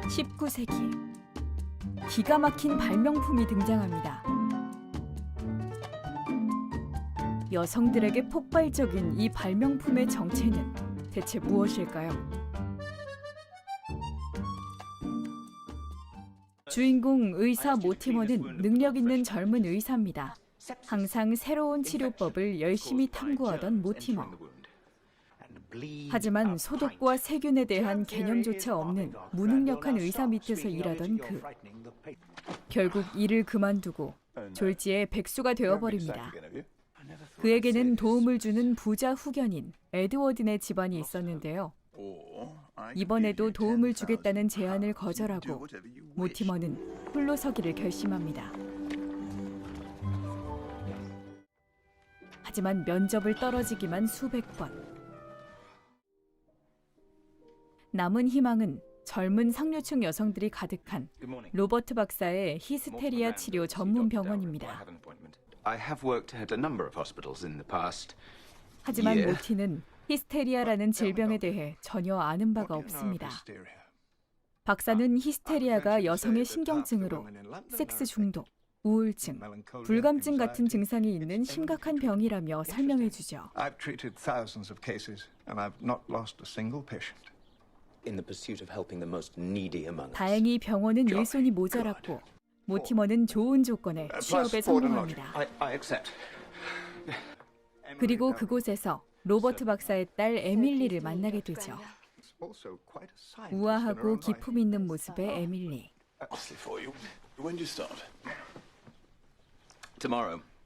19세기 기가 막힌 발명품이 등장합니다. 여성들에게 폭발적인 이 발명품의 정체는 대체 무엇일까요? 주인공 의사 모티머는 능력 있는 젊은 의사입니다. 항상 새로운 치료법을 열심히 탐구하던 모티머. 하지만 소독과 세균에 대한 개념조차 없는 무능력한 의사 밑에서 일하던 그. 결국 일을 그만두고 졸지에 백수가 되어버립니다. 그에게는 도움을 주는 부자 후견인 에드워든의 집안이 있었는데요. 이번에도 도움을 주겠다는 제안을 거절하고 모티머는 홀로 서기를 결심합니다. 하지만 면접을 떨어지기만 수백 번. 남은 희망은 젊은 상류층 여성들이 가득한 로버트 박사의 히스테리아 치료 전문 병원입니다. 하지만 모티는 히스테리아라는 질병에 대해 전혀 아는 바가 없습니다. 박사는 히스테리아가 여성의 신경증으로 섹스 중독, 우울증, 불감증 같은 증상이 있는 심각한 병이라며 설명해 주죠. 다행히 병원은 일손이 모자랐고 모티머는 좋은 조건에 취업에 성공합니다. 그리고 그곳에서 로버트 박사의 딸 에밀리를 만나게 되죠. 우아하고 기품 있는 모습의 에밀리.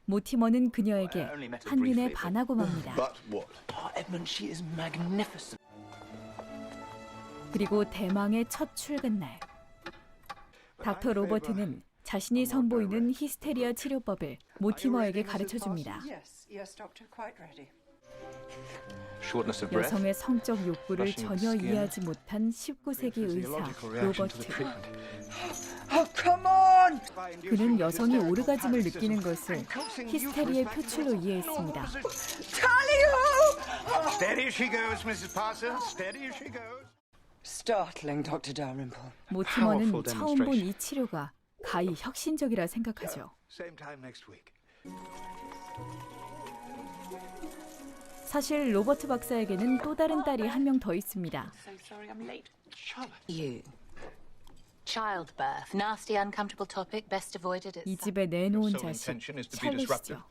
모티머는 그녀에게 한눈에 반하고 맙니다. 그리고 대망의 첫 출근 날. 닥터 로버트는 자신이 선보이는 히스테리아 치료법을 모티머에게 가르쳐줍니다. 여성의 성적 욕구를 전혀 이해하지 못한 19세기 의사 로버트. 그는 여성이 오르가즘을 느끼는 것을 히스테리의 표출로 이해했습니다. 모티머는 처음 본 이 치료가 가히 혁신적이라 생각하죠. 사실 로버트 박사에게는 또 다른 딸이 한 명 더 있습니다. 이 집에 내놓은 자식, 샬롯이죠.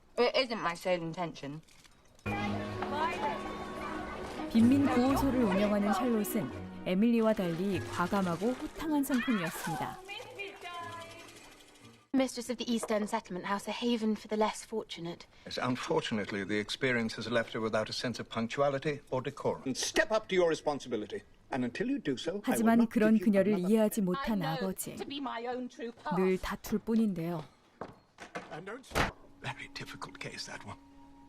빈민 구호소를 운영하는 샬롯은 에밀리와 달리 과감하고 호탕한 성품이었습니다. Mistress of the East End settlement house, a haven for the less fortunate. Yes, unfortunately, the experience has left her without a sense of punctuality or decorum. Step up to your responsibility, and until you do so, 하지만 그런 그녀를 이해하지 못한 아버지. 늘 다툴 뿐인데요. Very difficult case, that one.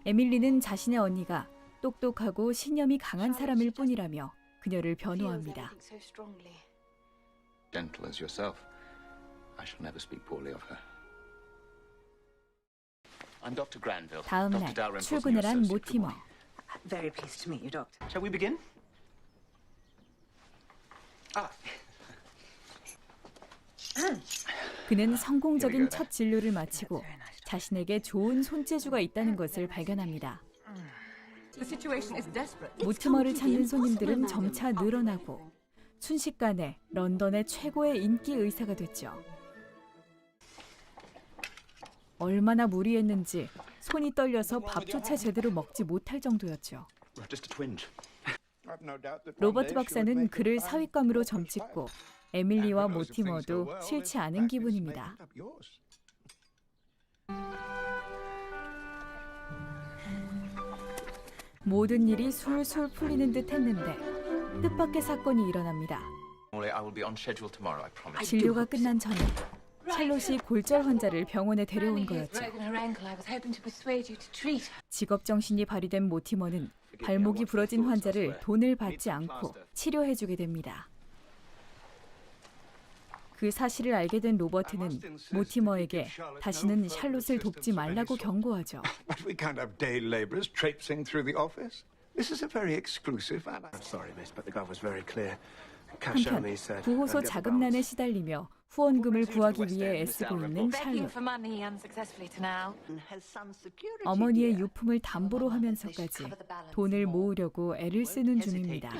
에밀리는 자신의 언니가 똑똑하고 신념이 강한 사람일 뿐이라며 그녀를 변호합니다. Gentle as yourself. I shall never speak poorly of her. I'm Dr. Granville. 다음 날 출근을 한 모티머. Very pleased to meet you, Doctor. Shall we begin? 그는 성공적인 첫 진료를 마치고 자신에게 좋은 손재주가 있다는 것을 발견합니다. 모티머를 찾는 손님들은 점차 늘어나고 순식간에 런던의 최고의 인기 의사가 됐죠. 얼마나 무리했는지 손이 떨려서 밥조차 제대로 먹지 못할 정도였죠. 로버트 박사는 그를 사윗감으로 점찍고 에밀리와 모티머도 싫지 않은 기분입니다. 모든 일이 술술 풀리는 듯 했는데 뜻밖의 사건이 일어납니다. 진료가 끝난 전에 샬롯이 골절 환자를 병원에 데려온 거였죠. 직업정신이 발휘된 모티머는 발목이 부러진 환자를 돈을 받지 않고 치료해주게 됩니다. 그 사실을 알게 된 로버트는 모티머에게 다시는 샬롯을 돕지 말라고 경고하죠. This is a very exclusive. I'm sorry, miss, but the guy was very clear. 한편 구호소 자금난에 시달리며 후원금을 구하기 위해 애쓰고 있는 샬롯. for money unsuccessfully to now. 어머니의 유품을 담보로 하면서까지 돈을 모으려고 애를 쓰는 중입니다.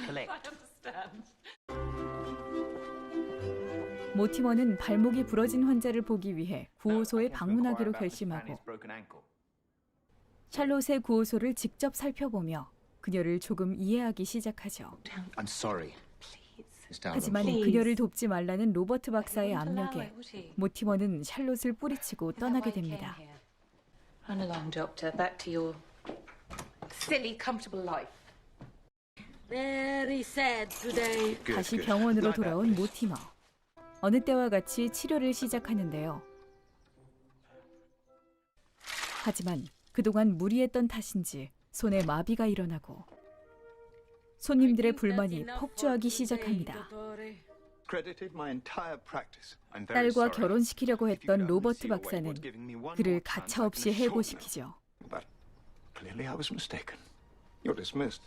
모티머는 발목이 부러진 환자를 보기 위해 구호소에 방문하기로 결심하고 샬롯의 구호소를 직접 살펴보며 그녀를 조금 이해하기 시작하죠. I'm sorry. 하지만 그녀를 돕지 말라는 로버트 박사의 압력에 모티머는 샬롯을 뿌리치고 떠나게 됩니다. Run along, Doctor. Back to your silly, comfortable life. Very sad today. 다시 병원으로 돌아온 모티머. 어느 때와 같이 치료를 시작하는데요. 하지만 그동안 무리했던 탓인지 손에 마비가 일어나고 손님들의 불만이 폭주하기 시작합니다. Credited my entire practice. I'm 딸과 very sorry. 결혼시키려고 했던 로버트 박사는 giving me one 그를 more chance, 가차없이 I can assure you. 해고시키죠. But clearly I was mistaken. You're dismissed.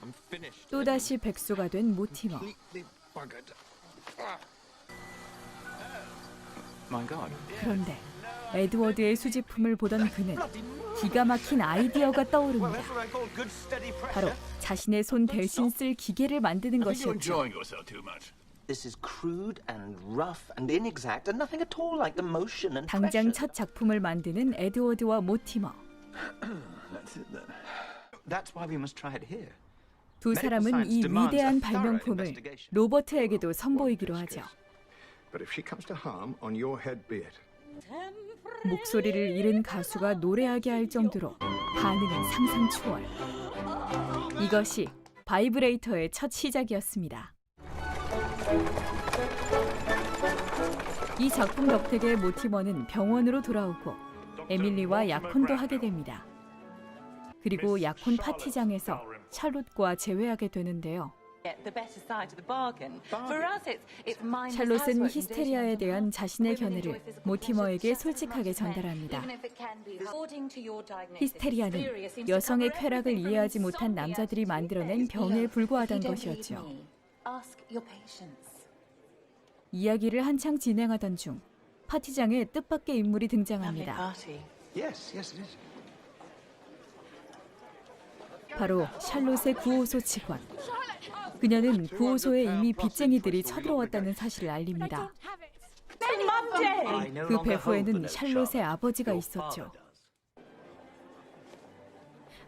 I'm finished. 또다시 백수가 된 모티머. Completely buggered. My God. 그런데 에드워드의 수집품을 보던 그는 기가 막힌 아이디어가 떠오릅니다. 바로 자신의 손 대신 쓸 기계를 만드는 것이었죠. This is crude and rough and inexact and nothing at all like the motion and 당장 pressure. 첫 작품을 만드는 에드워드와 모티머. That's why we must try it here. 두 사람은 이 위대한 발명품을 로버트에게도 선보이기로 하죠. But if she comes to harm, on your head be it. 목소리를 잃은 가수가 노래하게 할 정도로 반응은 상상 초월. 이것이 바이브레이터의 첫 시작이었습니다. 이 작품 덕택에 모티머는 병원으로 돌아오고 에밀리와 약혼도 하게 됩니다. 그리고 약혼 파티장에서 샬롯과 재회하게 되는데요. Get the better side of the bargain. For us, it's mindless 샬롯은 housework and 히스테리아에 dirty 대한 자신의 women enjoy 견해를 physical 모티머에게 pleasure just as 솔직하게 much as men, 전달합니다. even if it can be according to your diagnosis. 히스테리아는 Hysteria seems to 여성의 cover 쾌락을 everything from 이해하지 못한 insomnia 남자들이 to 만들어낸 sleep 병에 aids. 불과하다는 If you don't believe 것이었죠. me, ask your patients. 이야기를 한창 진행하던 중 파티장에 뜻밖의 인물이 Lovely 등장합니다. party. Yes, yes, it is. 바로 샬롯의 구호소 직원. 그녀는 구호소에 이미 빚쟁이들이 쳐들어왔다는 사실을 알립니다. 그 배후에는 샬롯의 아버지가 있었죠.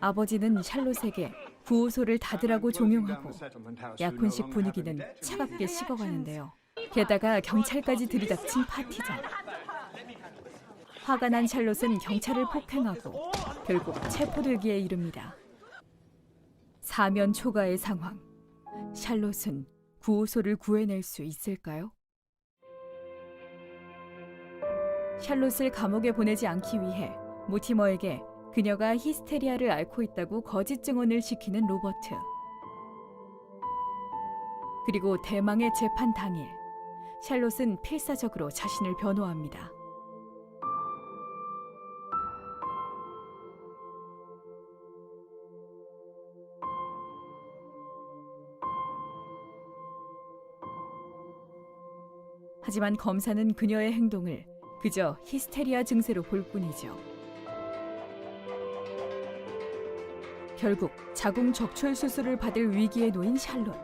아버지는 샬롯에게 구호소를 닫으라고 종용하고 약혼식 분위기는 차갑게 식어가는데요. 게다가 경찰까지 들이닥친 파티장. 화가 난 샬롯은 경찰을 폭행하고 결국 체포되기에 이릅니다. 사면 초가의 상황. 샬롯은 구호소를 구해낼 수 있을까요? 샬롯을 감옥에 보내지 않기 위해 모티머에게 그녀가 히스테리아를 앓고 있다고 거짓 증언을 시키는 로버트. 그리고 대망의 재판 당일, 샬롯은 필사적으로 자신을 변호합니다. 하지만 검사는 그녀의 행동을 그저 히스테리아 증세로 볼 뿐이죠. 결국 자궁 적출 수술을 받을 위기에 놓인 샬롯.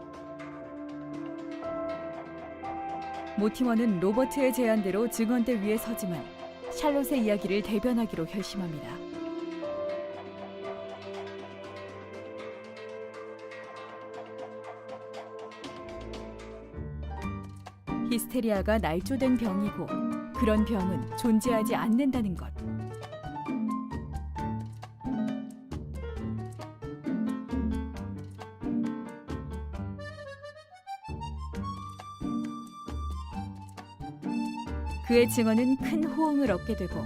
모티머는 로버트의 제안대로 증언대 위에 서지만 샬롯의 이야기를 대변하기로 결심합니다. 히스테리아가 날조된 병이고 그런 병은 존재하지 않는다는 것. 그의 증언은 큰 호응을 얻게 되고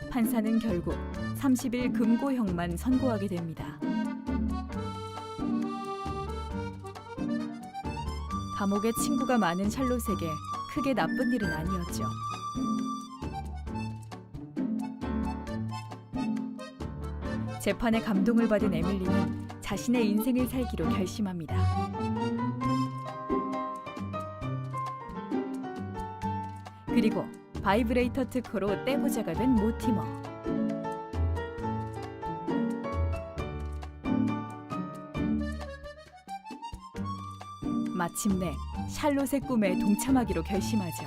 판사는 결국 30일 금고형만 선고하게 됩니다. 감옥에 친구가 많은 샬롯에게 크게 나쁜 일은 아니었죠. 재판에 감동을 받은 에밀리는 자신의 인생을 살기로 결심합니다. 그리고 바이브레이터 특허로 떼부자가 된 모티머. 마침내 샬롯의 꿈에 동참하기로 결심하죠.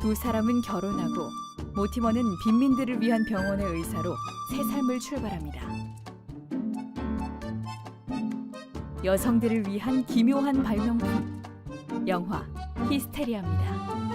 두 사람은 결혼하고 모티머는 빈민들을 위한 병원의 의사로 새 삶을 출발합니다. 여성들을 위한 기묘한 발명품, 영화 히스테리아입니다.